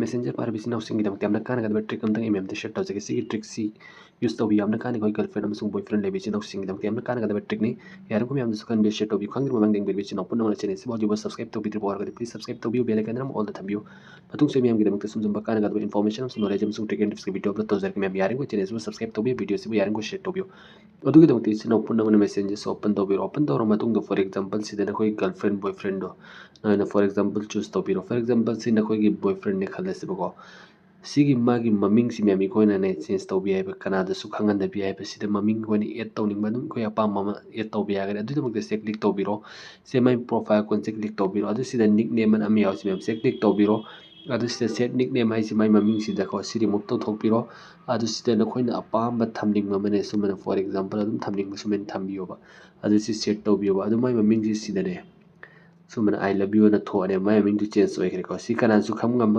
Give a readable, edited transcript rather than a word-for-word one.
messenger parabisi now sing idam tamna kana ga trick amtang imem t-shirt taw jage si trick si use taw bi amna kana koi girlfriend amsung boyfriend lebisi now sing idam tamna kana ga trick ni yaran ko yam sukan be share taw bi khangri mamang ding be no punna channel si boju subscribe taw bi bor ga please subscribe taw bi bell icon ram all the thambiu patung se miyam gi dam sum jamba kana ga information am knowledge am sung trick and tips video upload taw jar ki mem yaran ko channel si subscribe taw bi video si yaran ko share taw bi अदुगी दमती से open तब messages open तौर open तौर मतुंग for example सिदना कोई girlfriend boyfriend दो ना for example choose तौर for example सिना कोई boyfriend ने खलसेबको सिगी मागी ममिंग सि मेमी कोइना ने चेंज तौबि है कनादा सु खंगन दबि है सिदा ममिंग कोइना एड तौनिंग बदुम कोइ अपाम मम एड तौबि है अदु दमक से क्लिक तौबिरो से माइ प्रोफाइल कोन से क्लिक तौबिरो अदु सिदा निकनेम अन अमि यावसि मेम से क्लिक तौबिरो अदु सिदा सेट निकनेम हाइसि माइ ममिंग सिदा को सि रिमूव तौ थोकबिरो अदु सिदा नखोइना अपाम थमनिंग ममने सुमन फॉर एग्जांपल अदुम थमनिंग सुमन थम्बियोबा अदु सि सेट तौबियोबा अदु माइ ममिंग सि सिदा ने सुमन आई लव यू न थोने माइ ममिंग टू चेंज ओइखरे को सि कनासु खम ngam